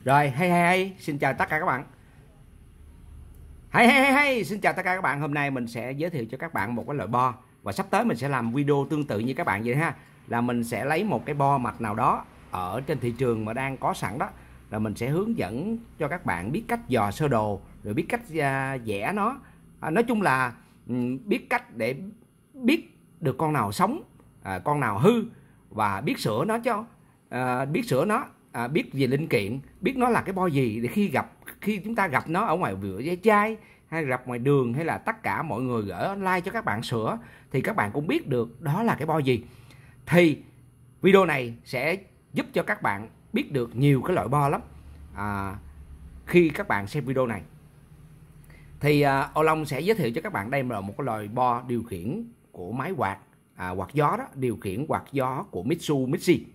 Rồi, xin chào tất cả các bạn. Xin chào tất cả các bạn. Hôm nay mình sẽ giới thiệu cho các bạn một cái loại bo, và sắp tới mình sẽ làm video tương tự như các bạn vậy ha. Là mình sẽ lấy một cái bo mạch nào đó ở trên thị trường mà đang có sẵn đó, là mình sẽ hướng dẫn cho các bạn biết cách dò sơ đồ, rồi biết cách vẽ nó. Nói chung là biết cách để biết được con nào sống, con nào hư, và biết sửa nó cho biết về linh kiện, biết nó là cái bo gì, để khi chúng ta gặp nó ở ngoài vựa ve chai hay gặp ngoài đường, hay là tất cả mọi người gửi online cho các bạn sửa, thì các bạn cũng biết được đó là cái bo gì. Thì video này sẽ giúp cho các bạn biết được nhiều cái loại bo lắm. Khi các bạn xem video này thì Ô Long sẽ giới thiệu cho các bạn đây là một cái loại bo điều khiển của máy quạt quạt gió đó, điều khiển quạt gió của Mitsubishi.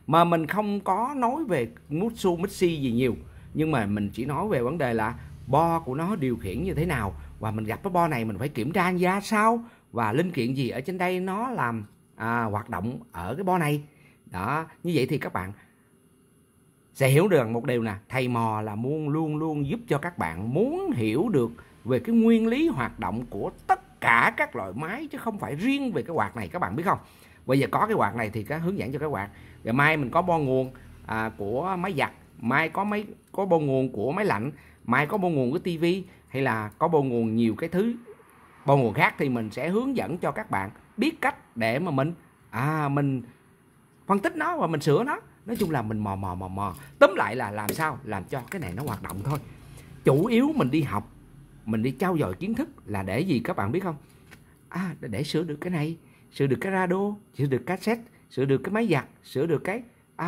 Mà mình không có nói về Mitsubishi gì nhiều, nhưng mà mình chỉ nói về vấn đề là bo của nó điều khiển như thế nào, và mình gặp cái bo này mình phải kiểm tra ra sao, và linh kiện gì ở trên đây nó làm hoạt động ở cái bo này đó. Như vậy thì các bạn sẽ hiểu được một điều nè, thầy mò là luôn luôn giúp cho các bạn muốn hiểu được về cái nguyên lý hoạt động của tất cả các loại máy, chứ không phải riêng về cái quạt này, các bạn biết không. Bây giờ có cái quạt này thì có hướng dẫn cho cái quạt, rồi mai mình có bo nguồn của máy giặt, mai có bo nguồn của máy lạnh, mai có bo nguồn của tivi, hay là có bo nguồn nhiều cái thứ bo nguồn khác, thì mình sẽ hướng dẫn cho các bạn biết cách để mà mình phân tích nó và mình sửa nó. Nói chung là mình mò tóm lại là làm sao làm cho cái này nó hoạt động thôi. Chủ yếu mình đi học, mình đi trau dồi kiến thức là để gì các bạn biết không? Để sửa được cái này, sửa được cái radio, sửa được cassette, sửa được cái máy giặt, sửa được cái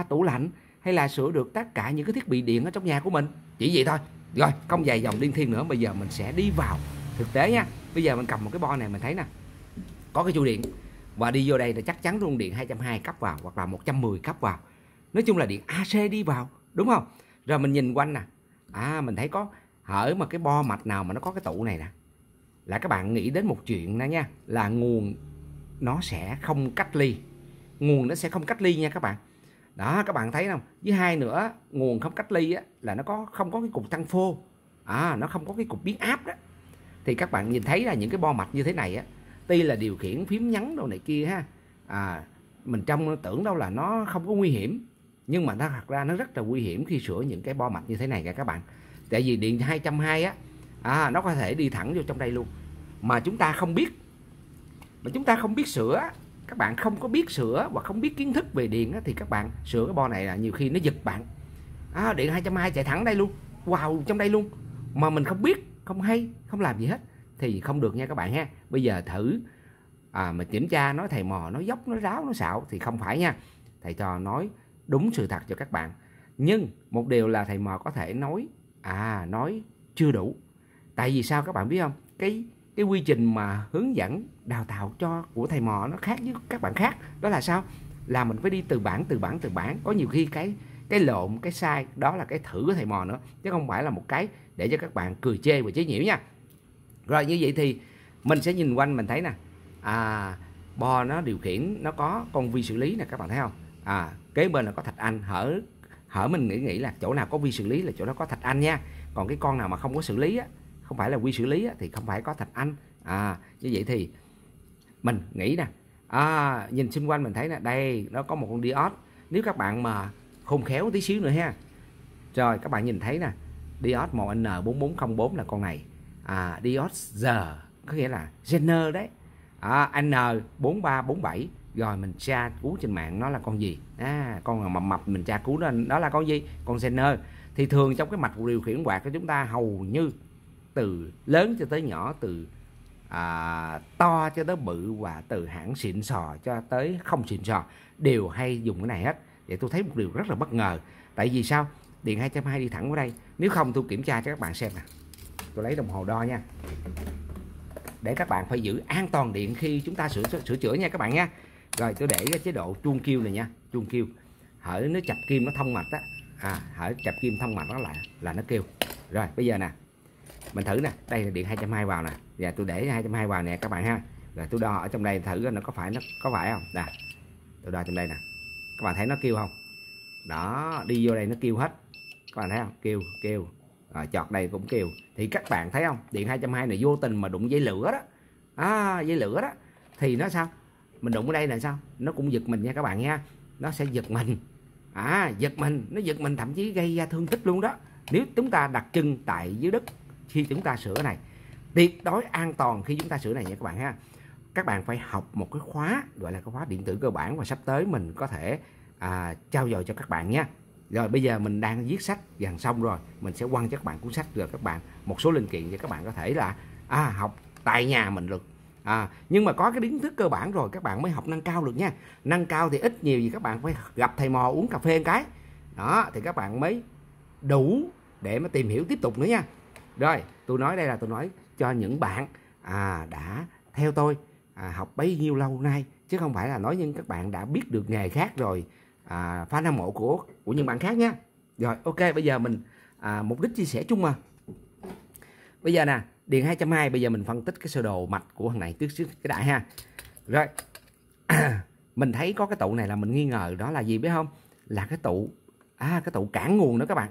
tủ lạnh, hay là sửa được tất cả những cái thiết bị điện ở trong nhà của mình. Chỉ vậy thôi. Rồi, không dài dòng liên thiên nữa, bây giờ mình sẽ đi vào thực tế nha. Bây giờ mình cầm một cái bo này, mình thấy nè, có cái chu điện, và đi vô đây là chắc chắn luôn điện 220 cấp vào, hoặc là 110 cấp vào. Nói chung là điện AC đi vào, đúng không? Rồi mình nhìn quanh nè, mình thấy có hở mà cái bo mạch nào mà nó có cái tủ này nè, là các bạn nghĩ đến một chuyện đó nha, là nguồn nó sẽ không cách ly. Nguồn nó sẽ không cách ly nha các bạn. Đó, các bạn thấy không? Với hai nữa, nguồn không cách ly á, là nó không có cái cục tăng phô, nó không có cái cục biến áp đó. Thì các bạn nhìn thấy là những cái bo mạch như thế này á, tuy là điều khiển phím nhấn đồ này kia ha, mình trong tưởng đâu là nó không có nguy hiểm, nhưng mà thật ra nó rất là nguy hiểm khi sửa những cái bo mạch như thế này các bạn. Tại vì điện 220 á, nó có thể đi thẳng vô trong đây luôn, mà chúng ta không biết, sửa. Các bạn không có biết sửa và không biết kiến thức về điện á, thì các bạn sửa cái bo này là nhiều khi nó giật bạn. Điện 220 chạy thẳng đây luôn, vào trong đây luôn, mà mình không biết, không hay, không làm gì hết thì không được nha các bạn ha. Bây giờ thử mà kiểm tra, nói thầy mò, nói dốc, nói ráo, nói xạo thì không phải nha. Thầy trò nói đúng sự thật cho các bạn. Nhưng một điều là thầy mò có thể nói chưa đủ. Tại vì sao các bạn biết không? Cái quy trình mà hướng dẫn đào tạo của thầy mò nó khác với các bạn khác. Đó là sao? Là mình phải đi từ bản. Có nhiều khi cái lộn, cái sai, đó là cái thử của thầy mò nữa, chứ không phải là một cái để cho các bạn cười chê và chế giễu nha. Rồi, như vậy thì mình sẽ nhìn quanh, mình thấy nè, bo nó điều khiển, nó có con vi xử lý nè, các bạn thấy không? Kế bên là có thạch anh, hở mình nghĩ là chỗ nào có vi xử lý là chỗ đó có thạch anh nha. Còn cái con nào mà không có xử lý á, không phải là vi xử lý á, thì không phải có thạch anh. Như vậy thì mình nghĩ nè, nhìn xung quanh mình thấy nè, đây nó có một con diode. Nếu các bạn mà khôn khéo tí xíu nữa ha, rồi các bạn nhìn thấy nè, diode 1N4404 là con này, diode giờ có nghĩa là Zener đấy, N4347. Rồi mình tra cứu trên mạng nó là con gì, con mà mập mình tra cứu đó là con gì, con Zener. Thì thường trong cái mạch điều khiển quạt của chúng ta, hầu như từ lớn cho tới nhỏ, từ to cho tới bự, và từ hãng xịn sò cho tới không xịn sò đều hay dùng cái này hết. Vậy tôi thấy một điều rất là bất ngờ. Tại vì sao? Điện 220 đi thẳng vào đây. Nếu không tôi kiểm tra cho các bạn xem nè. Tôi lấy đồng hồ đo nha, để các bạn phải giữ an toàn điện khi chúng ta sửa chữa nha các bạn nha. Rồi tôi để cái chế độ chuông kêu này nha, chuông kêu. Hở nó chập kim nó thông mạch á, hở chập kim thông mạch nó lại là nó kêu. Rồi bây giờ nè, mình thử nè, đây là điện 220 vào nè, và tôi để 220 vào nè các bạn ha. Rồi tôi đo ở trong đây thử nó có phải không nè, tôi đo trong đây nè, các bạn thấy nó kêu không? Đó, đi vô đây nó kêu hết. các bạn thấy không, kêu chọt đây cũng kêu. Thì các bạn thấy không, điện 220 này vô tình mà đụng dây lửa đó, dây lửa đó thì nó sao, mình đụng ở đây là sao, nó cũng giật mình nha các bạn nha, nó sẽ giật mình, nó giật mình thậm chí gây ra thương tích luôn đó. Nếu chúng ta đặt chân tại dưới đất khi chúng ta sửa này, tuyệt đối an toàn khi chúng ta sửa này nha các bạn ha. Các bạn phải học một cái khóa gọi là cái khóa điện tử cơ bản, và sắp tới mình có thể trao dồi cho các bạn nha. Rồi bây giờ mình đang viết sách gần xong rồi, mình sẽ quăng cho các bạn cuốn sách, rồi các bạn một số linh kiện để các bạn có thể là học tại nhà mình được. Nhưng mà có cái kiến thức cơ bản rồi các bạn mới học nâng cao được nha. Nâng cao thì ít nhiều gì các bạn phải gặp thầy mò uống cà phê một cái đó, thì các bạn mới đủ để mà tìm hiểu tiếp tục nữa nha. Rồi tôi nói đây là tôi nói cho những bạn đã theo tôi học bấy nhiêu lâu nay, chứ không phải là nói những các bạn đã biết được nghề khác rồi fan hâm mộ của những bạn khác nhé. Rồi ok, bây giờ mình mục đích chia sẻ chung mà. Bây giờ nè, điện 220 bây giờ mình phân tích cái sơ đồ mạch của thằng này trước cái đại ha. Rồi mình thấy có cái tụ này là mình nghi ngờ đó là gì biết không, là cái tụ cái tụ cản nguồn đó các bạn.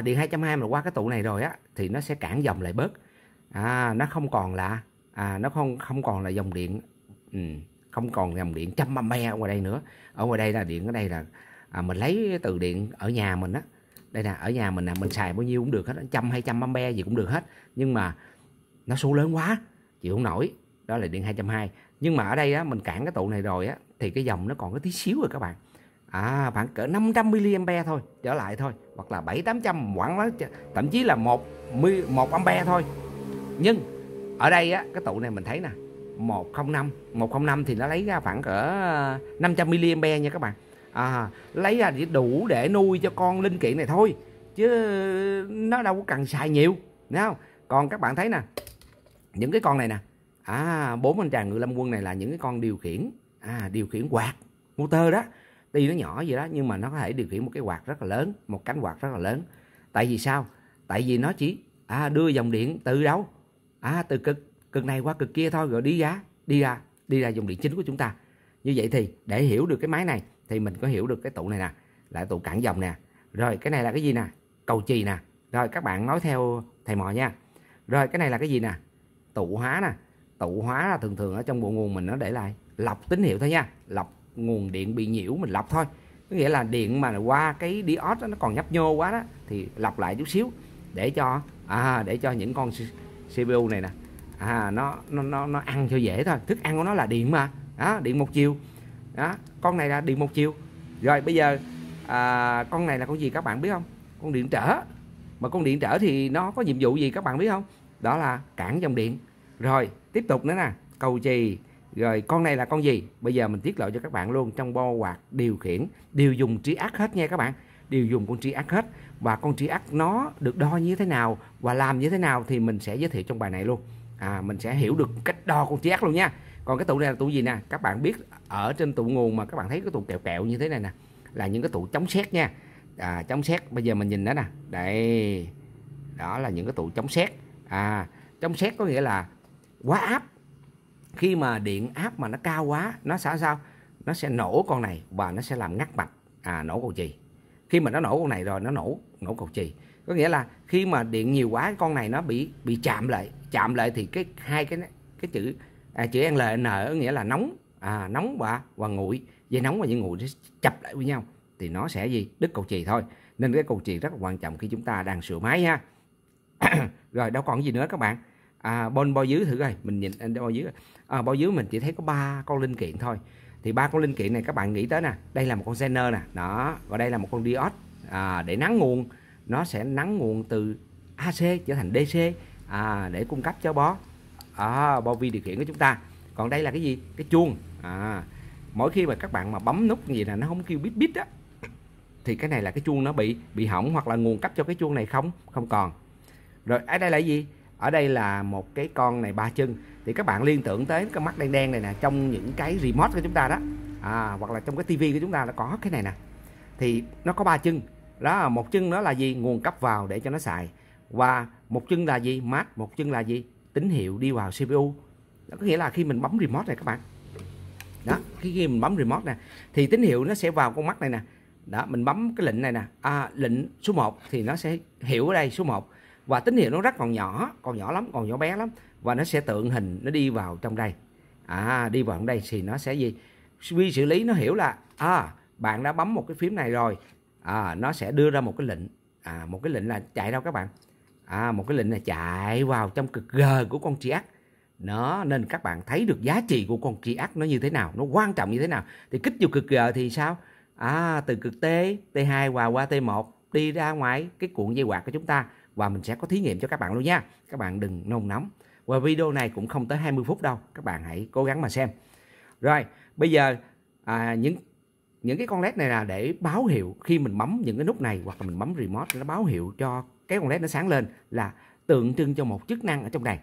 Điện 220 mà qua cái tụ này rồi á thì nó sẽ cản dòng lại bớt, nó không còn là nó không còn là dòng điện, không còn dòng điện 100A ở ngoài đây nữa. Ở ngoài đây là điện, ở đây là mình lấy từ điện ở nhà mình á, đây nè, ở nhà mình nè, mình xài bao nhiêu cũng được hết, 100-200A gì cũng được hết, nhưng mà nó số lớn quá chịu không nổi, đó là điện 220. Nhưng mà ở đây á, mình cản cái tụ này rồi á thì cái dòng nó còn có tí xíu rồi các bạn, khoảng cỡ 500mA thôi trở lại thôi, hoặc là 700-800 khoảng đó, thậm chí là 1A thôi. Nhưng ở đây á, cái tụ này mình thấy nè, 105 thì nó lấy ra khoảng cỡ 500mA nha các bạn. Lấy ra để đủ để nuôi cho con linh kiện này thôi, chứ nó đâu có cần xài nhiều, thấy không? Còn các bạn thấy nè, những cái con này nè, 4 anh chàng Ngự Lâm Quân này là những cái con điều khiển quạt motor đó. Tuy nó nhỏ vậy đó nhưng mà nó có thể điều khiển một cái quạt rất là lớn, một cánh quạt rất là lớn. Tại vì sao? Tại vì nó chỉ đưa dòng điện từ đâu? Từ cực này qua cực kia thôi, rồi đi ra dòng điện chính của chúng ta. Như vậy thì để hiểu được cái máy này thì mình có hiểu được cái tụ này nè là tụ cản dòng nè. Rồi cái này là cái gì nè? Cầu chì nè. Rồi các bạn nói theo thầy mò nha. Rồi cái này là cái gì nè? Tụ hóa nè. Tụ hóa là thường ở trong bộ nguồn mình nó để lại lọc tín hiệu thôi nha, lọc nguồn điện bị nhiễu mình lọc thôi. Có nghĩa là điện mà qua cái diode đó, nó còn nhấp nhô quá đó thì lọc lại chút xíu để cho những con CPU này nè nó ăn cho dễ thôi. Thức ăn của nó là điện mà, điện một chiều đó. Con này là điện một chiều. Rồi bây giờ con này là con gì các bạn biết không? Con điện trở. Mà con điện trở thì nó có nhiệm vụ gì các bạn biết không? Đó là cản dòng điện. Rồi tiếp tục nữa nè, cầu chì. Rồi con này là con gì? Bây giờ mình tiết lộ cho các bạn luôn. Trong bo quạt điều khiển đều dùng triac hết nha các bạn, đều dùng con triac hết. Và con triac nó được đo như thế nào và làm như thế nào thì mình sẽ giới thiệu trong bài này luôn. Mình sẽ hiểu được cách đo con triac luôn nha. Còn cái tụ này là tụ gì nè? Các bạn biết ở trên tụ nguồn mà các bạn thấy cái tụ kẹo kẹo như thế này nè là những cái tụ chống sét nha. Chống sét, bây giờ mình nhìn đó nè. Đây. Đó là những cái tụ chống sét. Chống sét có nghĩa là quá áp. Khi mà điện áp mà nó cao quá, nó sẽ sao? Nó sẽ nổ con này và nó sẽ làm ngắt mạch, nổ cầu chì. Khi mà nó nổ con này rồi nó nổ cầu chì. Có nghĩa là khi mà điện nhiều quá, con này nó bị chạm lại thì hai cái chữ chữ N nghĩa là nóng, nóng và nguội, dây nóng và dây nguội nó chập lại với nhau thì nó sẽ đứt cầu chì thôi. Nên cái cầu chì rất là quan trọng khi chúng ta đang sửa máy ha. Rồi đâu còn gì nữa các bạn? Bo dưới thử coi, mình nhìn bo dưới. Bo dưới mình chỉ thấy có 3 con linh kiện thôi. Thì 3 con linh kiện này các bạn nghĩ tới nè, đây là một con zener nè, đó, và đây là một con diode để nắng nguồn, nó sẽ nắng nguồn từ AC trở thành DC để cung cấp cho bo vi điều khiển của chúng ta. Còn đây là cái gì? Cái chuông. Mỗi khi mà các bạn mà bấm nút gì là nó không kêu bít bít á thì cái này là cái chuông nó bị hỏng, hoặc là nguồn cấp cho cái chuông này không còn. Rồi ở đây là gì? Ở đây là một cái con này 3 chân. Thì các bạn liên tưởng tới cái mắt đen đen này nè, trong những cái remote của chúng ta đó, hoặc là trong cái tivi của chúng ta nó có cái này nè. Thì nó có 3 chân. Đó, một chân đó là gì? Nguồn cấp vào để cho nó xài. Và một chân là gì? Mát. Một chân là gì? Tín hiệu đi vào CPU. Đó, có nghĩa là khi mình bấm remote này các bạn. Đó, khi mình bấm remote nè thì tín hiệu nó sẽ vào con mắt này nè. Đó, mình bấm cái lệnh này nè, lệnh số 1 thì nó sẽ hiểu ở đây số 1, và tín hiệu nó rất còn nhỏ lắm, còn nhỏ bé lắm, và nó sẽ tượng hình nó đi vào trong đây. Đi vào trong đây thì nó sẽ gì? Vi xử lý nó hiểu là bạn đã bấm một cái phím này rồi, nó sẽ đưa ra một cái lệnh, một cái lệnh là chạy đâu các bạn? Một cái lệnh là chạy vào trong cực G của con triac. Nó nên các bạn thấy được giá trị của con triac nó như thế nào, nó quan trọng như thế nào. Thì kích vào cực G thì sao? Từ cực T, T2 và qua T1 đi ra ngoài cái cuộn dây quạt của chúng ta, và mình sẽ có thí nghiệm cho các bạn luôn nha. Các bạn đừng nôn nóng. Và video này cũng không tới 20 phút đâu, các bạn hãy cố gắng mà xem. Rồi, bây giờ những cái con led này là để báo hiệu khi mình bấm những cái nút này, hoặc là mình bấm remote, nó báo hiệu cho cái con led nó sáng lên, là tượng trưng cho một chức năng ở trong này.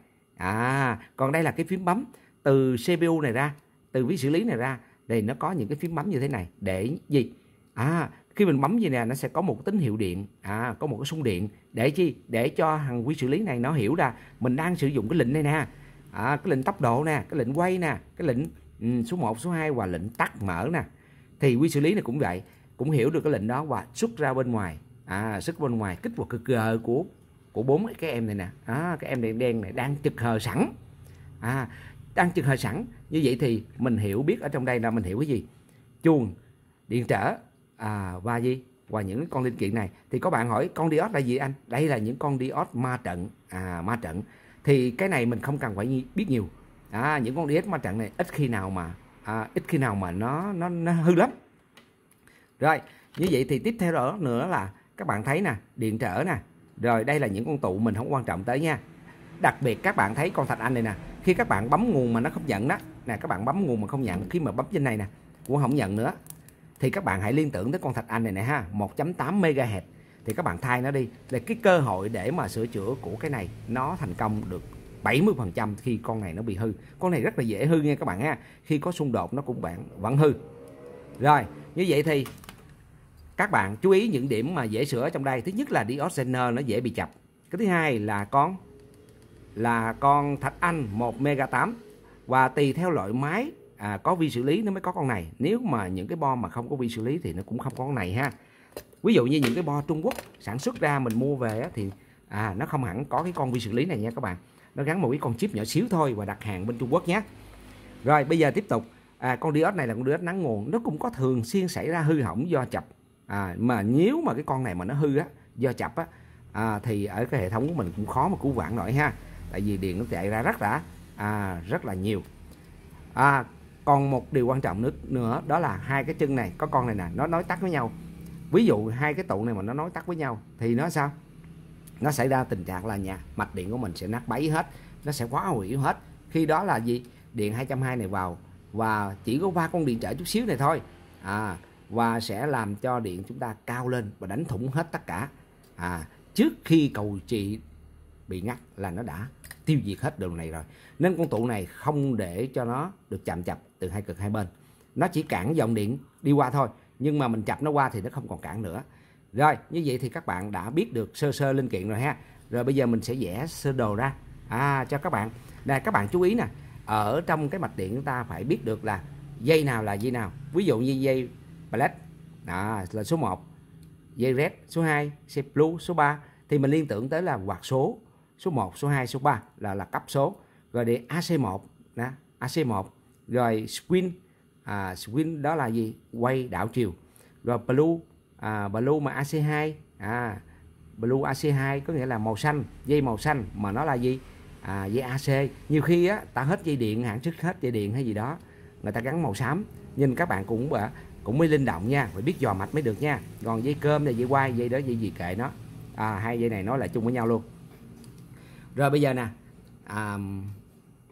Còn đây là cái phím bấm từ CPU này ra, từ vi xử lý này ra, đây nó có những cái phím bấm như thế này để gì? Khi mình bấm gì nè, nó sẽ có một tín hiệu điện, có một cái xung điện để chi? Để cho thằng vi xử lý này nó hiểu ra mình đang sử dụng cái lệnh này nè, cái lệnh tốc độ nè, cái lệnh quay nè, cái lệnh số 1, số 2 và lệnh tắt mở nè. Thì vi xử lý này cũng vậy, cũng hiểu được cái lệnh đó và xuất ra bên ngoài, xuất bên ngoài kích vào cực G của 4 cái em này nè. Cái em đen đen này đang trực hờ sẵn, đang trực hờ sẵn. Như vậy thì mình hiểu biết ở trong đây là mình hiểu cái gì? Chuông, điện trở, và gì? Và những con linh kiện này. Thì có bạn hỏi con diode là gì anh? Đây là những con diode ma trận. Ma trận thì cái này mình không cần phải biết nhiều. Những con diode ma trận này ít khi nào mà nó hư lắm. Rồi, như vậy thì tiếp theo đó nữa là các bạn thấy nè, điện trở nè. Rồi đây là những con tụ mình không quan trọng tới nha. Đặc biệt các bạn thấy con thạch anh này nè, khi các bạn bấm nguồn mà nó không nhận đó nè, các bạn bấm nguồn mà không nhận, khi mà bấm trên này nè cũng không nhận nữa, thì các bạn hãy liên tưởng tới con thạch anh này nè ha, 1.8 MHz. Thì các bạn thay nó đi, là cái cơ hội để mà sửa chữa của cái này nó thành công được 70% khi con này nó bị hư. Con này rất là dễ hư nha các bạn ha, khi có xung đột nó cũng vẫn hư. Rồi, như vậy thì các bạn chú ý những điểm mà dễ sửa ở trong đây. Thứ nhất là diode Zener nó dễ bị chập. Cái thứ hai là con thạch anh 1MHz, và tùy theo loại máy có vi xử lý nó mới có con này. Nếu mà những cái bo mà không có vi xử lý thì nó cũng không có con này ha. Ví dụ như những cái bo Trung Quốc sản xuất ra mình mua về thì nó không hẳn có cái con vi xử lý này nha các bạn. Nó gắn một cái con chip nhỏ xíu thôi và đặt hàng bên Trung Quốc nhé. Rồi bây giờ tiếp tục, con diode này là con diode nắng nguồn, nó cũng có thường xuyên xảy ra hư hỏng do chập. Mà nếu mà cái con này mà nó hư do chập thì ở cái hệ thống của mình cũng khó mà cứu vãn nổi ha, tại vì điện nó chạy ra rất là nhiều. Còn một điều quan trọng nữa đó là hai cái chân này, có con này nè, nó nối tắt với nhau. Ví dụ hai cái tụ này mà nó nối tắt với nhau thì nó sao? Nó xảy ra tình trạng là mạch điện của mình sẽ nát bấy hết, nó sẽ quá hủy hết. Khi đó là gì? Điện 220 này vào và chỉ có 3 con điện trở chút xíu này thôi, và sẽ làm cho điện chúng ta cao lên và đánh thủng hết tất cả. Trước khi cầu trị bị ngắt là nó đã tiêu diệt hết đường này rồi. Nên con tụ này không để cho nó được chạm chập từ hai cực hai bên, nó chỉ cản dòng điện đi qua thôi, nhưng mà mình chập nó qua thì nó không còn cản nữa. Rồi, như vậy thì các bạn đã biết được sơ sơ linh kiện rồi ha. Rồi bây giờ mình sẽ vẽ sơ đồ ra cho các bạn. Đây, các bạn chú ý nè, ở trong cái mạch điện chúng ta phải biết được là dây nào là dây nào. Ví dụ như dây black là số 1, dây red số 2, dây blue số 3, thì mình liên tưởng tới là quạt số 1, số 2, số 3 là cấp số. Rồi để AC1 nè, AC1, rồi swing, swing đó là gì? Quay đảo chiều. Rồi blue, blue mà AC2, blue AC2 có nghĩa là màu xanh, dây màu xanh mà nó là gì? Dây AC. Nhiều khi ta hết dây điện, hạn sức hết dây điện hay gì đó, người ta gắn màu xám. Nhưng các bạn cũng mới linh động nha, phải biết dò mạch mới được nha. Còn dây cơm này, dây quai, dây đó dây gì kệ nó, hai dây này nói lại chung với nhau luôn. Rồi bây giờ nè,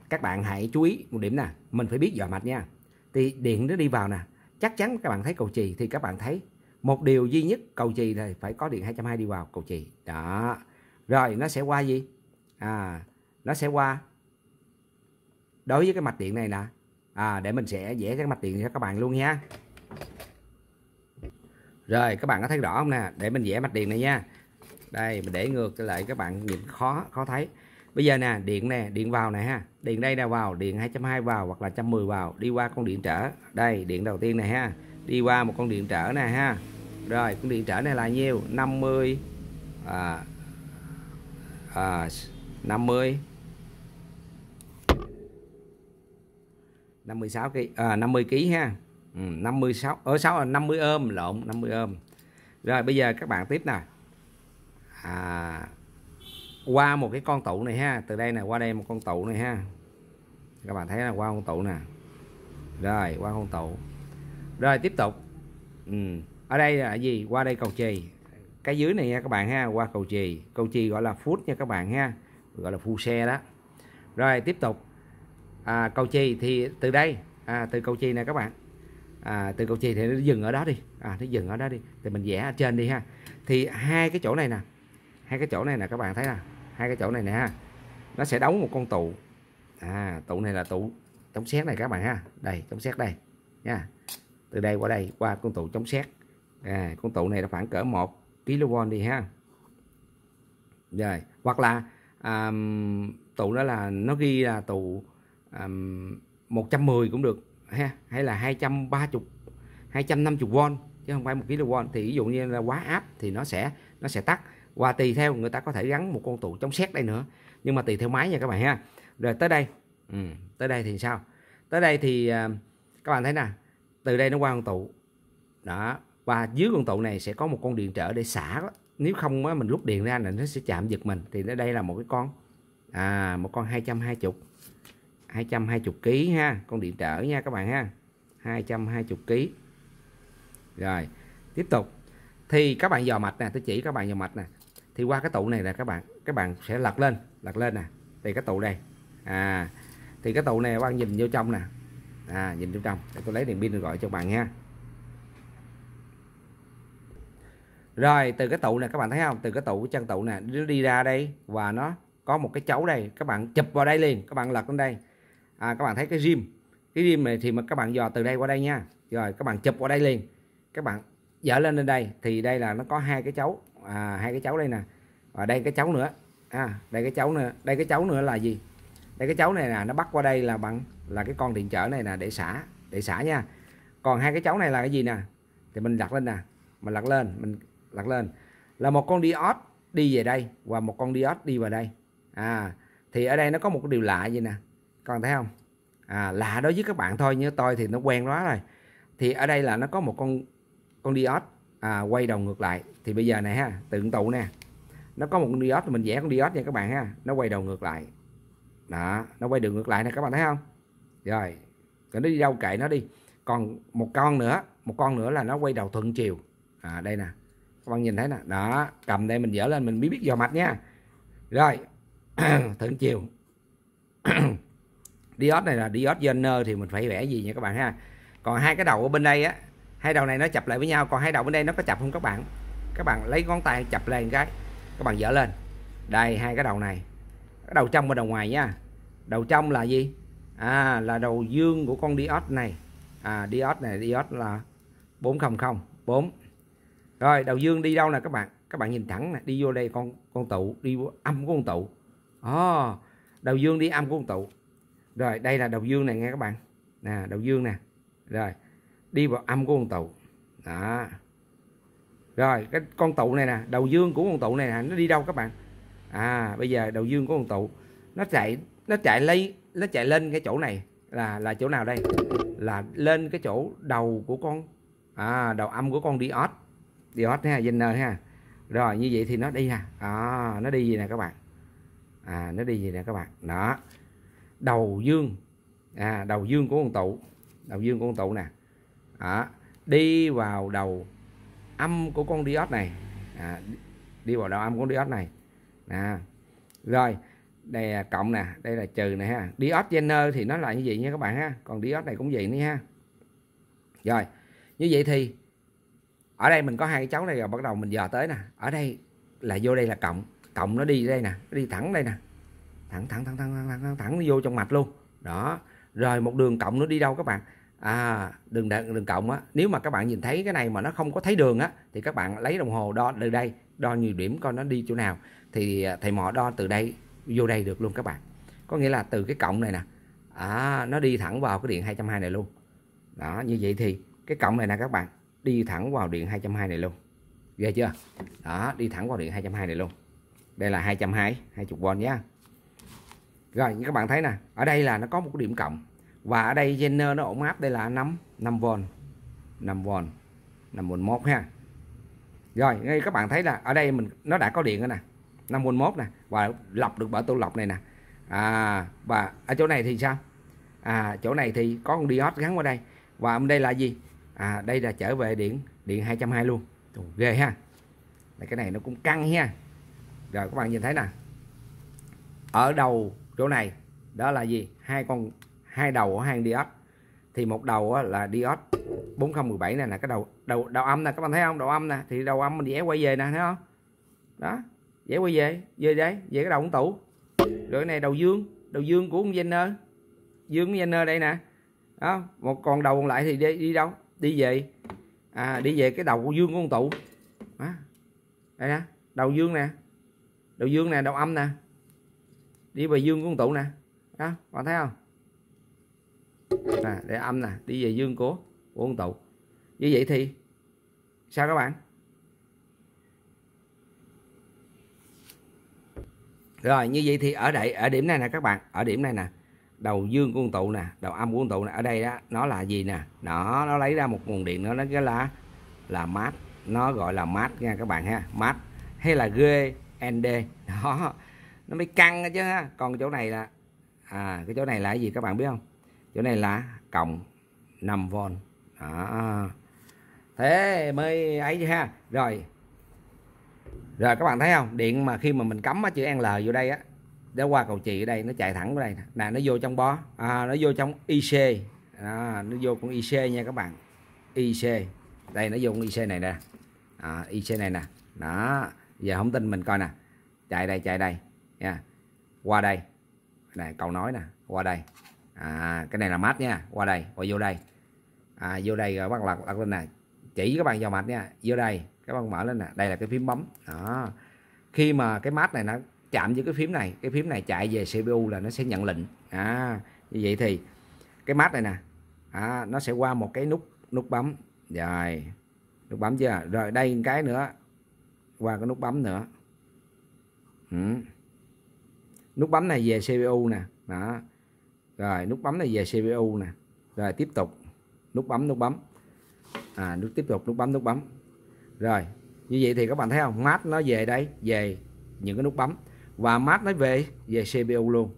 các bạn hãy chú ý một điểm nè, mình phải biết dò mạch nha. Thì điện nó đi vào nè, chắc chắn các bạn thấy cầu chì thì các bạn thấy một điều duy nhất, cầu chì thì phải có điện 220 đi vào cầu chì đó. Rồi nó sẽ qua gì? Nó sẽ qua đối với cái mạch điện này nè. Để mình sẽ vẽ cái mạch điện cho các bạn luôn nha. Rồi các bạn có thấy rõ không nè? Để mình vẽ mạch điện này nha. Đây mình để ngược lại các bạn nhìn khó thấy. Bây giờ nè, điện nè, điện vào nè ha. Điện đây là vào, điện 220 vào hoặc là 110 vào, đi qua con điện trở. Đây, điện đầu tiên này ha. Đi qua một con điện trở nè ha. Rồi con điện trở này là nhiêu? 50 50 56 kg 50 kg ha. 50 ôm lộn, 50 ôm. Rồi bây giờ các bạn tiếp nè. Qua một cái con tụ này ha, từ đây nè qua đây một con tụ này ha. Các bạn thấy là qua con tụ nè. Rồi qua con tụ. Rồi tiếp tục. Ở đây là gì? Qua đây cầu chì. Cái dưới này nha các bạn ha, qua cầu chì. Cầu chì gọi là foot nha các bạn ha, gọi là phu xe đó. Rồi tiếp tục. Cầu chì thì từ đây, từ cầu chì này các bạn. Từ cầu chì thì nó dừng ở đó đi. Nó dừng ở đó đi. Thì mình vẽ ở trên đi ha. Thì hai cái chỗ này nè. Hai cái chỗ này nè các bạn thấy nè. Hai cái chỗ này nè ha. Nó sẽ đấu một con tụ. Tụ này là tụ chống sét này các bạn ha. Đây, chống sét đây nha. Từ đây qua đây qua con tụ chống sét. Con tụ này là khoảng cỡ 1 kV đi ha. Rồi, hoặc là tụ đó là nó ghi là tụ 110 cũng được ha, hay là 230 250V chứ không phải 1 kV. Thì ví dụ như là quá áp thì nó sẽ tắt. Và tùy theo người ta có thể gắn một con tụ chống sét đây nữa, nhưng mà tùy theo máy nha các bạn ha. Rồi tới đây. Tới đây thì sao? Tới đây thì các bạn thấy nè, từ đây nó qua con tụ. Đó, và dưới con tụ này sẽ có một con điện trở để xả đó. Nếu không á, mình rút điện ra là nó sẽ chạm giật mình. Thì ở đây là một cái con một con 220 kg ha, con điện trở nha các bạn ha. 220 kg. Rồi, tiếp tục. Thì các bạn dò mạch nè, tôi chỉ các bạn dò mạch nè. Thì qua cái tụ này là các bạn sẽ lật lên nè. Thì cái tụ đây. Thì cái tụ này các bạn nhìn vô trong nè. Nhìn vô trong. Để tôi lấy đèn pin rồi gọi cho bạn ha. Rồi từ cái tụ này các bạn thấy không? Từ cái tụ chân tụ nè, nó đi ra đây và nó có một cái chấu đây. Các bạn chụp vào đây liền, các bạn lật lên đây. Các bạn thấy cái rim. Cái rim này thì mà các bạn dò từ đây qua đây nha. Rồi các bạn chụp vào đây liền. Các bạn dở lên đây thì đây là nó có hai cái chấu. Hai cái chấu đây nè. Và đây cái chấu nữa. Đây cái chấu nữa, đây cái chấu nữa là gì? Đây cái chấu này nè, nó bắt qua đây là là cái con điện trở này nè để xả nha. Còn hai cái chấu này là cái gì nè? Thì mình đặt lên nè, mình lật lên là một con diode đi về đây và một con diode đi vào đây. Thì ở đây nó có một cái điều lạ gì nè, các bạn thấy không? Lạ đối với các bạn thôi, như tôi thì nó quen quá rồi. Thì ở đây là nó có một con diode quay đầu ngược lại. Thì bây giờ này ha, tượng tụ nè, nó có một con diode, mình vẽ con diode nha các bạn ha, nó quay đầu ngược lại. Đó, nó quay đường ngược lại nè các bạn thấy không? Rồi, nó đi đâu kệ nó đi. Còn một con nữa là nó quay đầu thuận chiều. Đây nè, các bạn nhìn thấy nè. Đó, cầm đây mình dở lên mình biết dò mạch nha. Rồi, thuận chiều. Diode này là diode Zener thì mình phải vẽ gì nha các bạn ha. Còn hai cái đầu ở bên đây á, hai đầu này nó chập lại với nhau, còn hai đầu bên đây nó có chập không các bạn? Các bạn lấy ngón tay chập lên cái, các bạn dở lên. Đây hai cái đầu này. Cái đầu trong và đầu ngoài nha. Đầu trong là gì? Là đầu dương của con diode này. Diode này, diode là 4004. Rồi, đầu dương đi đâu nè các bạn? Các bạn nhìn thẳng nè, đi vô đây con tụ, đi vô âm của con tụ. Đầu dương đi âm của con tụ. Rồi, đây là đầu dương này nghe các bạn. Nè, đầu dương nè. Rồi, đi vào âm của con tụ. Đó. Rồi, cái con tụ này nè, đầu dương của con tụ này nè, nó đi đâu các bạn? Bây giờ đầu dương của con tụ nó chạy lên cái chỗ này là chỗ nào đây? Là lên cái chỗ đầu của con đầu âm của con diode ha, Zener ha. Rồi như vậy thì nó đi nó đi gì nè các bạn? Nó đi gì nè các bạn? Đó. Đầu dương đầu dương của con tụ nè. Đi vào đầu âm của con diode này. Đi vào đầu âm của con diode này. Rồi, đây là cộng nè, đây là trừ nè ha. Diode Zener thì nó là như vậy nha các bạn ha. Còn diode này cũng vậy nữa ha. Rồi, như vậy thì ở đây mình có hai cái chấu này rồi, bắt đầu mình dò tới nè. Ở đây là vô đây là cộng nó đi đây nè, nó đi thẳng đây nè. Thẳng vô trong mạch luôn. Đó. Rồi một đường cộng nó đi đâu các bạn? Đường cộng á, nếu mà các bạn nhìn thấy cái này mà nó không có thấy đường á thì các bạn lấy đồng hồ đo từ đây, đo nhiều điểm coi nó đi chỗ nào thì thầy mò đo từ đây vô đây được luôn các bạn. Có nghĩa là từ cái cộng này nè, nó đi thẳng vào cái điện 220 này luôn. Đó, như vậy thì cái cộng này nè các bạn, đi thẳng vào điện 220 này luôn. Ghê chưa? Đó, đi thẳng vào điện 220 này luôn. Đây là 220V nhé. Rồi như các bạn thấy nè, ở đây là nó có một cái điểm cộng. Và ở đây Zener nó ổn áp đây là 5V 5V1 ha. Rồi ngay các bạn thấy là ở đây nó đã có điện rồi nè, 5V1 nè, và lọc được bởi tổ lọc này nè. Và ở chỗ này thì sao? Chỗ này thì có con diode gắn qua đây. Và đây là gì? Đây là trở về điện 220 luôn. Ghê ha. Cái này nó cũng căng ha. Rồi các bạn nhìn thấy nè, ở đầu chỗ này đó là gì? Hai đầu của hang diode. Thì một đầu là diode 4017 này là cái đầu âm nè, các bạn thấy không? Đầu âm nè, thì đầu âm mình vẽ quay về nè, thấy không? Đó, vẽ quay về đấy, về cái đầu ống tủ. Rồi cái này đầu dương của con Zener. Dương của Zener đây nè. Đó, một còn đầu còn lại thì đi đâu? Đi về cái đầu của dương của con tủ. Đó. Đây nè, đầu dương nè, đầu âm nè. Đi về dương của con tủ nè. Đó, bạn thấy không? Để âm nè, đi về dương của con tủ. Như vậy thì sao các bạn? Rồi như vậy thì ở điểm này nè các bạn, ở điểm này nè, đầu dương của con tụ nè, đầu âm của con tụ nè, ở đây đó nó là gì nè? Nó lấy ra một nguồn điện nó cái là mát, nó gọi là mát nha các bạn ha, mát hay là GND. Đó, nó mới căng chứ ha. Còn chỗ này là cái chỗ này là cái gì các bạn biết không? Chỗ này là cộng 5V. Đó. Thế mới ấy chứ ha. Rồi các bạn thấy không? Điện mà khi mà mình cắm chữ L vô đây á, để qua cầu chì ở đây nó chạy thẳng vào đây nè, nó vô trong bó, nó vô trong IC, nó vô con IC nha các bạn. IC đây, nó vô con IC này nè, IC này nè. Đó, giờ không tin mình coi nè, chạy đây nha, qua đây này, cầu nối nè, qua đây, cái này là mát nha, qua đây, qua vô đây, vô đây rồi bắt lật lên nè, chỉ các bạn vào mạch nha, vô đây các bạn mở lên nè, đây là cái phím bấm. Đó, khi mà cái mát này nó chạm với cái phím này chạy về CPU là nó sẽ nhận lệnh. Như vậy thì cái mát này nè, nó sẽ qua một cái nút bấm. Rồi, nút bấm chưa? Rồi đây một cái nữa, qua cái nút bấm nữa. Nút bấm này về CPU nè. Đó. Rồi nút bấm này về CPU nè. Rồi tiếp tục nút bấm. Tiếp tục nút bấm. Rồi như vậy thì các bạn thấy không? Mát nó về đây, về những cái nút bấm, và mát nó về CPU luôn.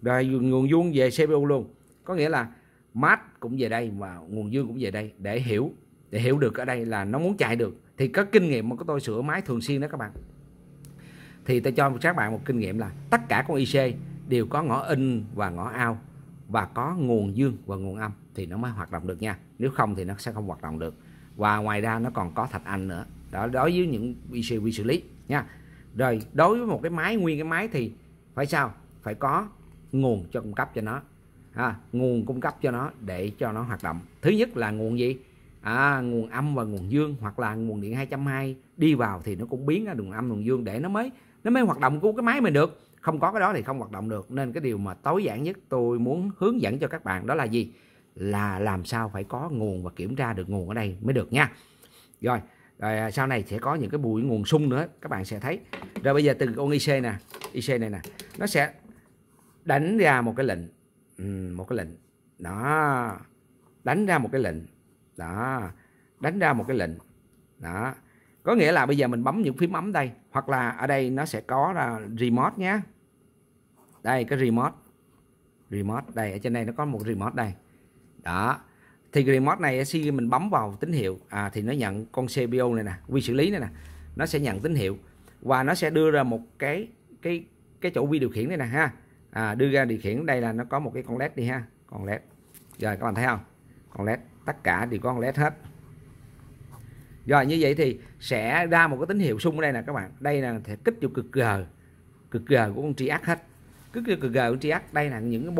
Rồi nguồn dương về CPU luôn. Có nghĩa là mát cũng về đây và nguồn dương cũng về đây, để hiểu được ở đây là nó muốn chạy được. Thì có kinh nghiệm mà có tôi sửa máy thường xuyên đó các bạn. Thì tôi cho các bạn một kinh nghiệm là tất cả con IC đều có ngõ in và ngõ out, và có nguồn dương và nguồn âm thì nó mới hoạt động được nha. Nếu không thì nó sẽ không hoạt động được. Và ngoài ra nó còn có thạch anh nữa. Đó, đối với những IC vi xử lý nha. Rồi đối với một cái máy, nguyên cái máy thì phải sao? Phải có nguồn cho cung cấp cho nó. Nguồn cung cấp cho nó để cho nó hoạt động. Thứ nhất là nguồn gì? Nguồn âm và nguồn dương, hoặc là nguồn điện 220 đi vào thì nó cũng biến ra nguồn âm nguồn dương để nó mới hoạt động của cái máy mình được. Không có cái đó thì không hoạt động được. Nên cái điều mà tối giản nhất tôi muốn hướng dẫn cho các bạn đó là gì? Là làm sao phải có nguồn và kiểm tra được nguồn ở đây mới được nha. Rồi sau này sẽ có những cái bụi nguồn sung nữa, các bạn sẽ thấy. Rồi bây giờ từ con IC này nè, nó sẽ đánh ra một cái lệnh, đó, đánh ra một cái lệnh, đó, có nghĩa là bây giờ mình bấm những phím bấm đây, hoặc là ở đây nó sẽ có ra remote nhé. Đây cái remote đây, ở trên đây nó có một remote đây. Đó, thì remote này khi mình bấm vào tín hiệu thì nó nhận con CPU này nè, vi xử lý này nè, nó sẽ nhận tín hiệu và nó sẽ đưa ra một cái chỗ vi điều khiển này nè ha. Đưa ra điều khiển. Đây là nó có một cái con led đi ha, con led. Rồi các bạn thấy không? Con led, tất cả đều có con led hết. Rồi như vậy thì sẽ ra một cái tín hiệu xung ở đây nè các bạn. Đây là thể kích vô cực G của con Triac hết. Cực G của Triac. Đây là những cái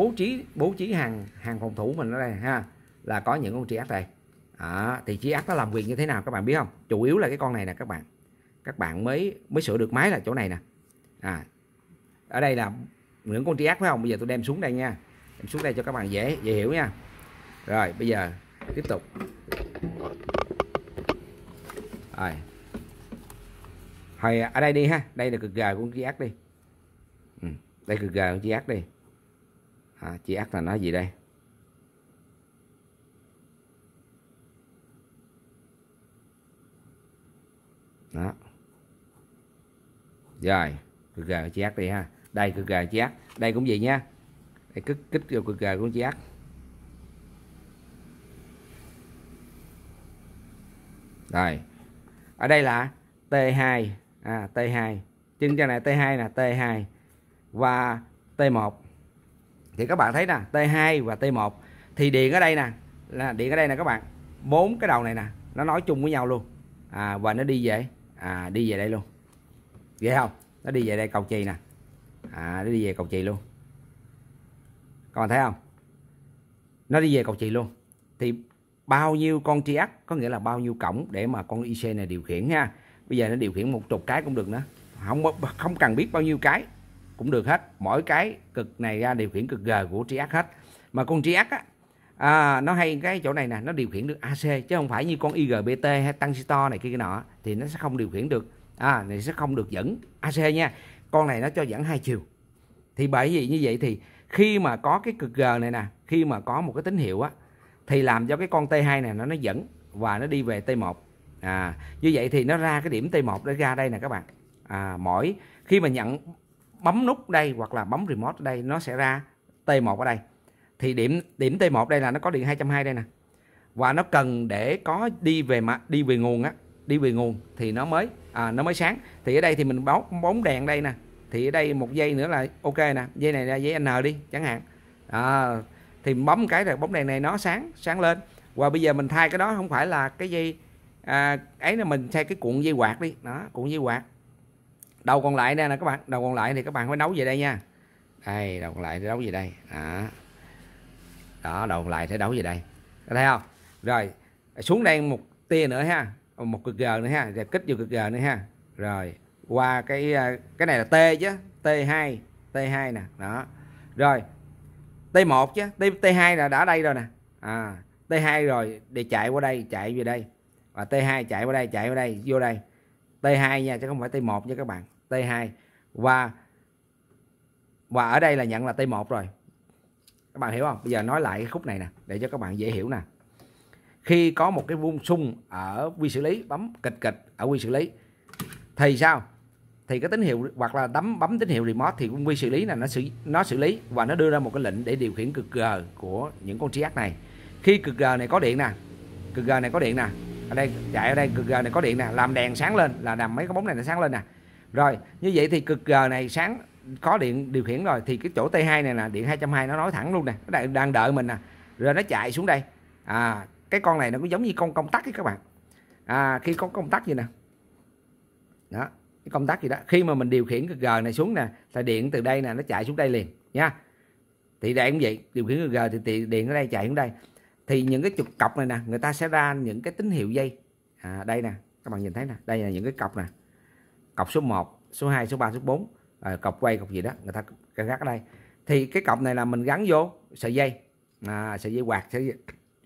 bố trí hàng phòng thủ mình ở đây ha, là có những con Triac đây. Thì Triac nó làm việc như thế nào các bạn biết không? Chủ yếu là cái con này nè các bạn mới sửa được máy là chỗ này nè. Ở đây là những con Triac phải không? Bây giờ tôi đem xuống đây nha, đem xuống đây cho các bạn dễ hiểu nha. Rồi bây giờ tiếp tục. Rồi. Hồi ở đây đi ha, đây là cực G của con chi ác đi. Đây cực G của chi ác đi. Chi ác là nói gì đây? Đó. Rồi, cực G của chi ác đi ha. Đây cực G của chi ác, đây cũng vậy nha. Đây kích vô cực G của con chi ác. Rồi. Ở đây là T2, T2. Chân chân này T2 nè, T2 và T1. Thì các bạn thấy nè, T2 và T1 thì điện ở đây nè, là điện ở đây nè các bạn. 4 cái đầu này nè, nó nói chung với nhau luôn. Và nó đi về đi về đây luôn. Ghê không? Nó đi về đây cầu chì nè. Nó đi về cầu chì luôn. Các bạn thấy không? Nó đi về cầu chì luôn. Thì bao nhiêu con triac có nghĩa là bao nhiêu cổng để mà con IC này điều khiển ha. Bây giờ nó điều khiển 10 cái cũng được nữa. Không cần biết bao nhiêu cái cũng được hết. Mỗi cái cực này ra điều khiển cực G của triac hết. Mà con triac á, nó hay cái chỗ này nè, nó điều khiển được AC chứ không phải như con IGBT hay transistor này kia nọ thì nó sẽ không điều khiển được. Này sẽ không được dẫn AC nha. Con này nó cho dẫn 2 chiều. Thì bởi vì như vậy thì khi mà có cái cực G này nè, khi mà có một cái tín hiệu á thì làm cho cái con T2 này nó dẫn và nó đi về T1. Như vậy thì nó ra cái điểm T1 để ra đây nè các bạn. Mỗi khi mà nhận bấm nút đây hoặc là bấm remote ở đây nó sẽ ra T1 ở đây. Thì điểm T1 đây là nó có điện 220 đây nè. Và nó cần để có đi về nguồn á, đi về nguồn thì nó mới sáng. Thì ở đây thì mình bóng đèn đây nè. Thì ở đây một dây nữa là ok nè, dây này là dây N đi chẳng hạn. Thì bấm cái là bóng đèn này nó sáng lên. Và bây giờ mình thay cái đó không phải là cái dây ấy là mình thay cái cuộn dây quạt đi. Đó, cuộn dây quạt. Đầu còn lại đây nè các bạn, đầu còn lại thì các bạn phải nấu về đây nha. Đây, đầu còn lại thì đấu về đây. Đó, đầu còn lại thì đấu về đây. Có thấy không? Rồi, xuống đây một tia nữa ha, một cực G nữa ha, rồi kích vô cực G nữa ha. Rồi, qua cái này là T chứ, T2 nè, đó. Rồi, T1 chứ, T2 là đã ở đây rồi nè. T2 rồi để chạy qua đây, chạy về đây. Và T2 chạy qua đây, vô đây. T2 nha, chứ không phải T1 nha các bạn. T2 và ở đây là nhận là T1 rồi. Các bạn hiểu không? Bây giờ nói lại cái khúc này nè để cho các bạn dễ hiểu nè. Khi có một cái vuông xung ở vi xử lý, bấm kịch ở vi xử lý thì sao? Thì cái tín hiệu hoặc là bấm tín hiệu remote thì vi xử lý là nó xử lý và nó đưa ra một cái lệnh để điều khiển cực G của những con triac này. Khi cực G này có điện nè, ở đây chạy ở đây cực G này có điện nè, làm đèn sáng lên là làm mấy cái bóng này nó sáng lên nè. Rồi, như vậy thì cực G này sáng có điện điều khiển rồi thì cái chỗ T2 này là điện 220 nó nói thẳng luôn nè, nó đang đợi mình nè. Rồi nó chạy xuống đây. Cái con này nó cũng giống như con công tắc ấy các bạn. Khi có công tắc gì nè. Đó, cái công tắc gì đó. Khi mà mình điều khiển cực G này xuống nè, là điện từ đây nè nó chạy xuống đây liền nha. Thì đây cũng vậy, điều khiển cực G thì điện ở đây chạy xuống đây. Thì những cái trục cọc này nè, người ta sẽ ra những cái tín hiệu dây. Đây nè, các bạn nhìn thấy nè, đây là những cái cọc nè. Cọc số 1, số 2, số 3, số 4, cọc quay, cọc gì đó, người ta gắn ở đây. Thì cái cọc này là mình gắn vô sợi dây. Sợi dây quạt, sợi dây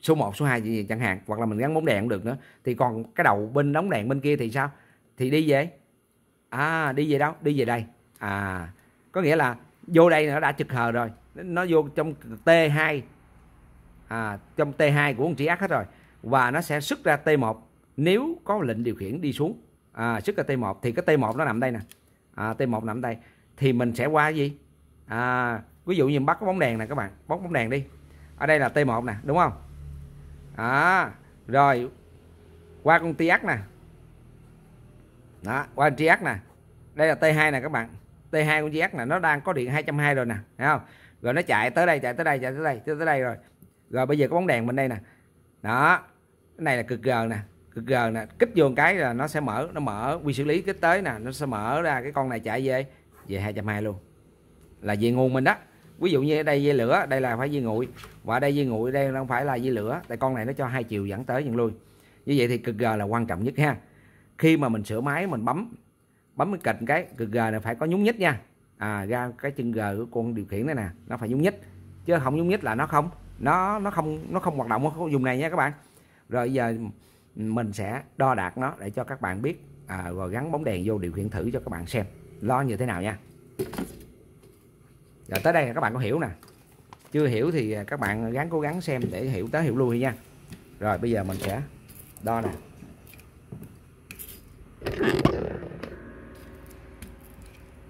số 1, số 2 gì chẳng hạn, hoặc là mình gắn bóng đèn cũng được nữa. Thì còn cái đầu bên bóng đèn bên kia thì sao? Thì đi về đi về đâu? Đi về đây. Có nghĩa là vô đây nó đã trực hờ rồi, nó vô trong T2, trong T2 của con triac hết rồi, và nó sẽ xuất ra T1 nếu có lệnh điều khiển đi xuống. Xuất ra T1 thì cái T1 nó nằm đây nè. T1 nằm đây thì mình sẽ qua gì? Ví dụ như bắt cái bóng đèn này các bạn, bóc bóng đèn đi. Ở đây là T1 nè, đúng không? Rồi qua con triac nè. Đó, qua con triac nè. Đây là T2 nè các bạn. T2 con triac nè, nó đang có điện 220 rồi nè, thấy không? Rồi nó chạy tới đây rồi. Rồi bây giờ có bóng đèn bên đây nè. Đó. Cái này là cực G nè. Cực G nè, kích vô một cái là nó sẽ mở vi xử lý kích tới nè, nó sẽ mở ra cái con này chạy về 220 luôn. Là về nguồn mình đó. Ví dụ như ở đây dây lửa, đây là phải dây nguội. Và ở đây dây nguội đây không phải là dây lửa, tại con này nó cho 2 chiều dẫn tới dẫn lui. Như vậy thì cực G là quan trọng nhất ha. Khi mà mình sửa máy mình bấm cái kịch cái cực G này phải có nhúng nhích nha. Ra cái chân G của con điều khiển này nè, nó phải nhúng nhích. Chứ không nhúng nhích là nó không hoạt động ở vùng này nha các bạn. Rồi giờ mình sẽ đo đạc nó để cho các bạn biết, rồi gắn bóng đèn vô điều khiển thử cho các bạn xem lo như thế nào nha. Rồi tới đây là các bạn có hiểu nè, chưa hiểu thì các bạn cố gắng xem để hiểu tới hiểu lui nha. Rồi bây giờ mình sẽ đo nè.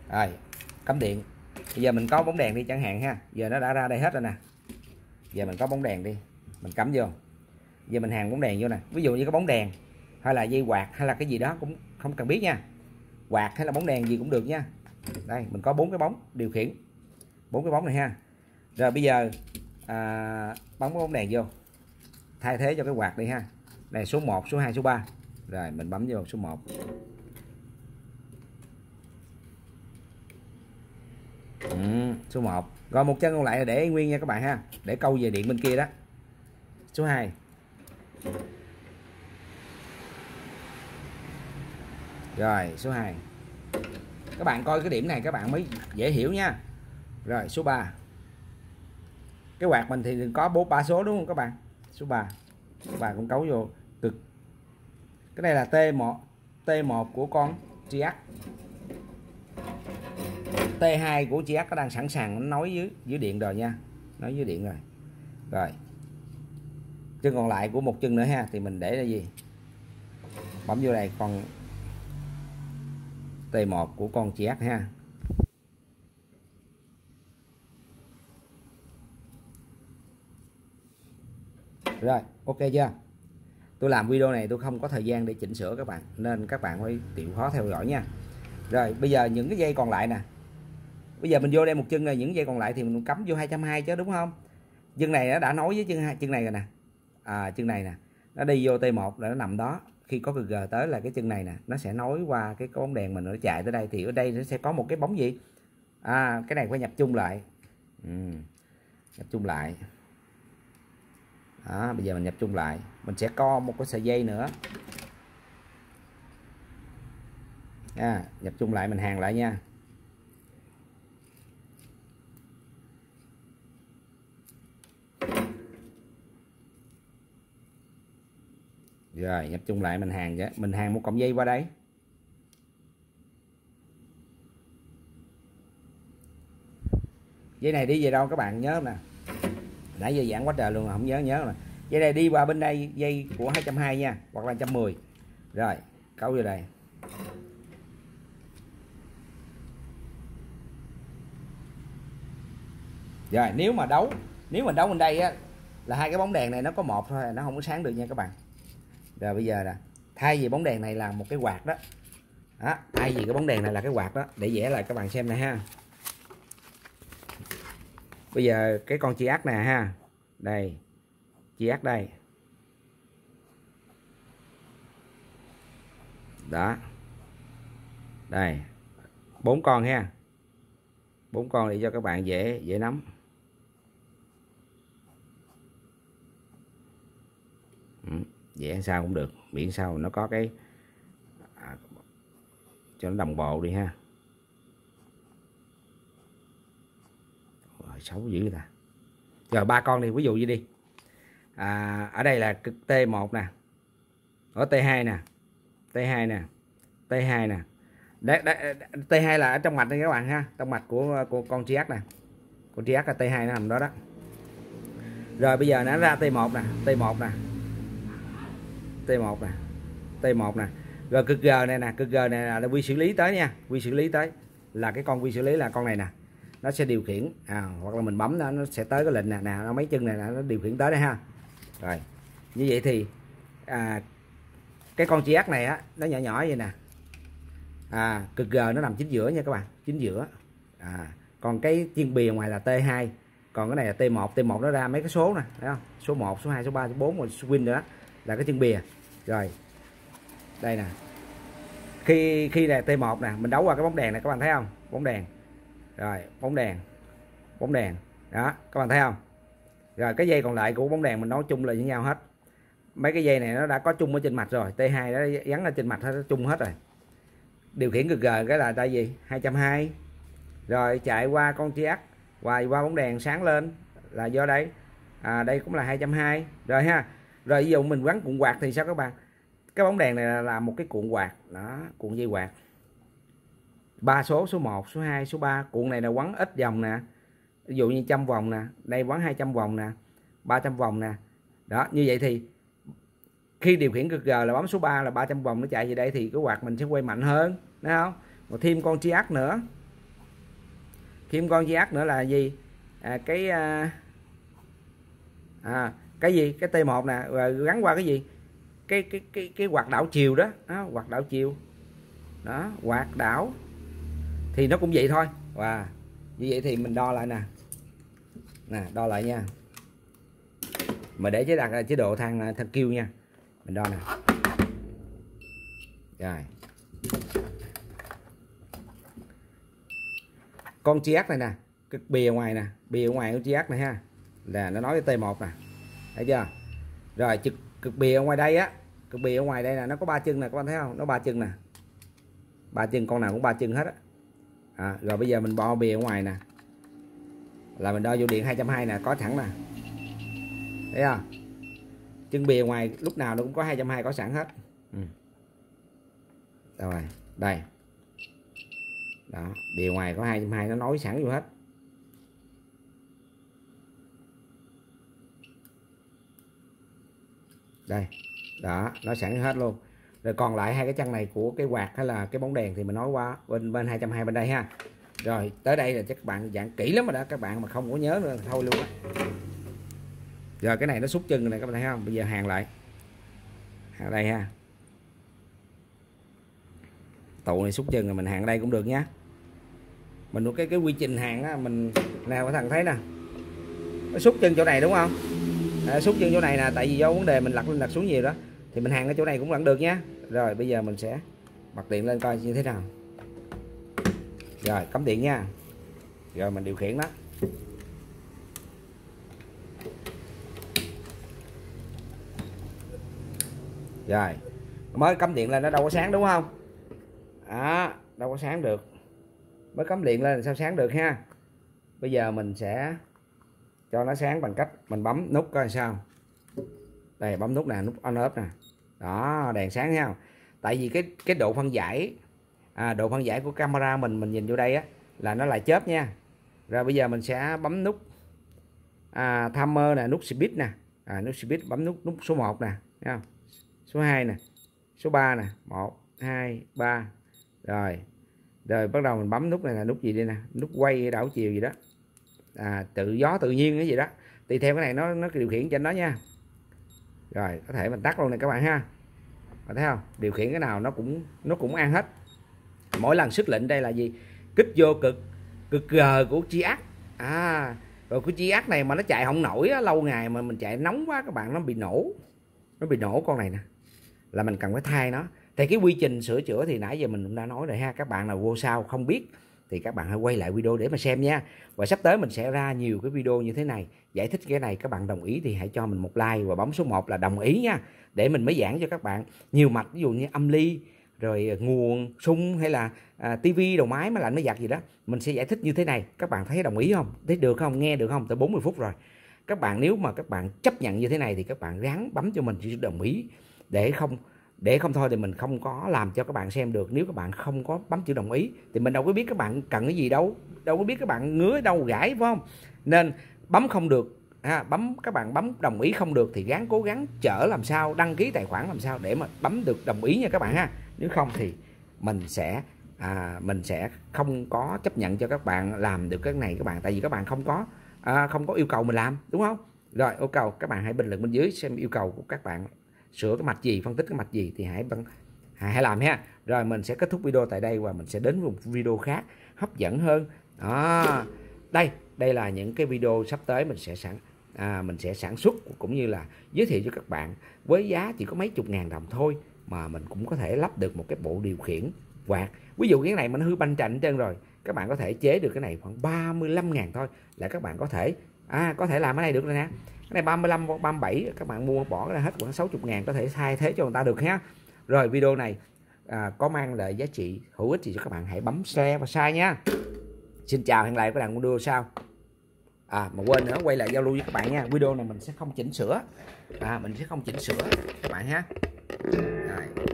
Rồi cắm điện. Bây giờ mình có bóng đèn đi chẳng hạn ha, giờ nó đã ra đây hết rồi nè. Giờ mình có bóng đèn đi, mình cắm vô. Giờ mình hàn bóng đèn vô nè. Ví dụ như cái bóng đèn hay là dây quạt hay là cái gì đó cũng không cần biết nha, quạt hay là bóng đèn gì cũng được nha. Đây mình có 4 cái bóng điều khiển, 4 cái bóng này ha. Rồi bây giờ bấm bóng đèn vô thay thế cho cái quạt đi ha. Đây số 1, số 2, số 3. Rồi mình bấm vô số 1. Số 1. Rồi một chân còn lại là để nguyên nha các bạn ha, để câu về điện bên kia đó. Số 2. Rồi số 2. Các bạn coi cái điểm này các bạn mới dễ hiểu nha. Rồi số 3. Cái quạt mình thì có 3 số đúng không các bạn? Số 3. Các bạn cũng cấu vô cực. Cái này là T1 của con Triac. T2 của Triac nó đang sẵn sàng nó nối dưới điện rồi nha. Nối dưới điện rồi. Rồi. Chân còn lại của một chân nữa ha, thì mình để là gì? Bấm vô đây con T1 của con Triac ha. Rồi, ok chưa? Tôi làm video này tôi không có thời gian để chỉnh sửa các bạn, nên các bạn phải chịu khó theo dõi nha. Rồi, bây giờ những cái dây còn lại nè. Bây giờ mình vô đây một chân này, những dây còn lại thì mình cắm vô 220 chứ đúng không? Chân này nó đã nối với chân này rồi nè. Chân này nè, nó đi vô T1 là nó nằm đó. Khi có CG tới là cái chân này nè, nó sẽ nối qua cái bóng đèn mình, nó chạy tới đây thì ở đây nó sẽ có một cái bóng gì? Cái này phải nhập chung lại. Nhập chung lại. Đó, bây giờ mình nhập chung lại, mình sẽ co một cái sợi dây nữa. Nhập chung lại mình hàn lại nha. Rồi nhập chung lại mình hàn chứ, mình hàn một cọng dây qua đây. Dây này đi về đâu các bạn nhớ nè. Nãy giờ giảng quá trời luôn mà không nhớ mà. Dây này đi qua bên đây, dây của 220 nha, hoặc là 110. Rồi, cấu vô đây. Rồi, nếu mình đấu bên đây á là hai cái bóng đèn này nó có một thôi, nó không có sáng được nha các bạn. Rồi bây giờ nè, thay vì bóng đèn này là một cái quạt đó. Thay vì cái bóng đèn này là cái quạt đó, để vẽ lại các bạn xem nè ha. Bây giờ cái con Triac nè ha. Đây. Triac đây. Đó. Đây. 4 con ha. 4 con để cho các bạn dễ nắm. Vẽ sao cũng được, miễn sao nó có cái cho nó đồng bộ đi ha. Rồi, xấu dữ ta. Rồi 3 con đi, ví dụ như đi. Ở đây là T1 nè. Ở T2 nè. T2 nè. T2 nè. T2 là ở trong mạch đây các bạn ha, trong mạch của con Triac nè. Con Triac là T2 nó nằm đó đó. Rồi bây giờ nó ra T1 nè, T1 nè. T1 nè. T1 nè. Rồi cực G này nè, cực G này là quy xử lý tới nha, quy xử lý tới là cái con quy xử lý là con này nè. Nó sẽ điều khiển hoặc là mình bấm nó sẽ tới cái lệnh nè, nó mấy chân này nè, nó điều khiển tới đây ha. Rồi. Như vậy thì cái con Triac này á nó nhỏ nhỏ vậy nè. Cực G nó nằm chính giữa nha các bạn, chính giữa. Còn cái chiên bìa ngoài là T2, còn cái này là T1, T1 nó ra mấy cái số nè, thấy không? Số 1, số 2, số 3, số 4 rồi số win nữa đó, là cái chân bìa. Rồi. Đây nè. Khi là T1 nè, mình đấu qua cái bóng đèn này các bạn thấy không? Bóng đèn. Rồi, bóng đèn. Bóng đèn. Đó, các bạn thấy không? Rồi cái dây còn lại của bóng đèn mình nối chung lại với nhau hết. Mấy cái dây này nó đã có chung ở trên mạch rồi, T2 đã gắn ở trên mạch hết, chung hết rồi. Điều khiển cực G cái là tại gì? 220. Rồi chạy qua con Triac, qua bóng đèn sáng lên là do đây. Đây cũng là 220 rồi ha. Rồi ví dụ mình gắn cuộn quạt thì sao các bạn? Cái bóng đèn này là một cái cuộn quạt đó, cuộn dây quạt 3 số, số 1, số 2, số 3. Cuộn này là quấn ít vòng nè, ví dụ như 100 vòng nè, đây quấn 200 vòng nè, 300 vòng nè. Đó, như vậy thì khi điều khiển cực G là bấm số 3 là 300 vòng nó chạy về đây thì cái quạt mình sẽ quay mạnh hơn, thấy không? Và thêm con triac nữa. Thêm con triac nữa là gì? Cái gì? Cái T1 nè, rồi gắn qua cái gì? Cái quạt đảo chiều đó, quạt đảo chiều. Đó, quạt đảo. Thì nó cũng vậy thôi. Và như vậy thì mình đo lại nè. Nè, đo lại nha. Mà để chế độ than kêu nha. Mình đo nè. Rồi. Con triac này nè, cái bìa ngoài nè, bìa ngoài của triac này ha. Là nó nói cái T1 nè. Thấy chưa? Rồi cực bìa ở ngoài đây á, cực bìa ở ngoài đây là nó có 3 chân nè, các bạn thấy không? Nó 3 chân nè. 3 chân, con nào cũng 3 chân hết á. Rồi bây giờ mình bo bìa ở ngoài nè. Là mình đo vô điện 220 nè, có sẵn nè. Thấy không? Chân bìa ngoài lúc nào nó cũng có 220 có sẵn hết. Rồi, đây. Đó, bìa ngoài có 220 nó nối sẵn vô hết. Đây. Đó, nó sẵn hết luôn. Rồi còn lại hai cái chân này của cái quạt hay là cái bóng đèn thì mình nói qua bên 220 bên đây ha. Rồi, tới đây là chắc các bạn dạng kỹ lắm rồi đó, các bạn mà không có nhớ nữa thì thôi luôn á. Rồi cái này nó xúc chân này các bạn thấy không? Bây giờ hàng lại. Hàng đây ha. Tụ này xúc chân rồi mình hàng đây cũng được nhá. Mình cái quy trình hàng á, mình nào các thằng thấy nè. Nó xúc chân chỗ này đúng không? Xúc chân chỗ này nè, tại vì do vấn đề mình lật lên lật xuống nhiều đó. Thì mình hàng ở chỗ này cũng vẫn được nhá. Rồi bây giờ mình sẽ bật điện lên coi như thế nào. Rồi cắm điện nha. Rồi mình điều khiển đó. Rồi mới cắm điện lên nó đâu có sáng đúng không? Đâu có sáng được. Mới cắm điện lên sao sáng được ha. Bây giờ mình sẽ cho nó sáng bằng cách mình bấm nút coi sao. Đây bấm nút nè, nút on off nè. Đó, đèn sáng thấy không? Tại vì cái độ phân giải độ phân giải của camera mình nhìn vô đây á là nó lại chớp nha. Rồi bây giờ mình sẽ bấm nút timer nè, nút speed nè. Nút speed bấm nút số 1 nè, thấy không? Số 2 nè, số 3 nè, 1 2 3. Rồi bắt đầu mình bấm nút này là nút gì đây nè, nút quay đảo chiều gì đó. Tự gió tự nhiên cái gì đó. Tùy theo cái này nó điều khiển trên đó nha. Rồi có thể mình tắt luôn này các bạn ha. Bạn thấy không? Điều khiển cái nào nó cũng ăn hết. Mỗi lần xuất lệnh đây là gì? Kích vô cực G của triac. Rồi cái triac này mà nó chạy không nổi á, lâu ngày mà mình chạy nóng quá các bạn, nó bị nổ. Nó bị nổ con này nè. Là mình cần phải thay nó. Thì cái quy trình sửa chữa thì nãy giờ mình cũng đã nói rồi ha. Các bạn nào vô sau không biết thì các bạn hãy quay lại video để mà xem nha. Và sắp tới mình sẽ ra nhiều cái video như thế này giải thích cái này. Các bạn đồng ý thì hãy cho mình một like và bấm số 1 là đồng ý nha, để mình mới giảng cho các bạn nhiều mạch, ví dụ như âm ly, rồi nguồn xung hay là tivi, đầu máy, máy lạnh, máy giặt gì đó. Mình sẽ giải thích như thế này. Các bạn thấy đồng ý không? Thấy được không? Nghe được không? Tới 40 phút rồi. Các bạn nếu mà các bạn chấp nhận như thế này thì các bạn ráng bấm cho mình chữ đồng ý, để không thôi thì mình không có làm cho các bạn xem được. Nếu các bạn không có bấm chữ đồng ý thì mình đâu có biết các bạn cần cái gì đâu có biết các bạn ngứa đâu gãi, phải không? Nên bấm không được các bạn bấm đồng ý không được thì cố gắng chở làm sao, đăng ký tài khoản làm sao để mà bấm được đồng ý nha các bạn ha. Nếu không thì mình sẽ không có chấp nhận cho các bạn làm được cái này các bạn, tại vì các bạn không có yêu cầu mình làm, đúng không? Rồi yêu cầu các bạn hãy bình luận bên dưới xem yêu cầu của các bạn sửa cái mạch gì, phân tích cái mạch gì thì hãy làm ha. Rồi mình sẽ kết thúc video tại đây và mình sẽ đến một video khác hấp dẫn hơn. Đây là những cái video sắp tới mình sẽ sản xuất cũng như là giới thiệu cho các bạn với giá chỉ có mấy chục ngàn đồng thôi mà mình cũng có thể lắp được một cái bộ điều khiển quạt. Ví dụ cái này mà nó hư banh trạnh trơn rồi, các bạn có thể chế được cái này khoảng 35 ngàn thôi là các bạn có thể làm cái này được rồi nè. Cái này 35, 37 các bạn mua bỏ ra hết khoảng 60 ngàn, có thể thay thế cho người ta được ha. Rồi video này có mang lại giá trị hữu ích thì cho các bạn hãy bấm share và like nha. Xin chào, hẹn lại các bạn video sau. Mà quên nữa, quay lại giao lưu với các bạn nha. Video này mình sẽ không chỉnh sửa các bạn ha. Rồi.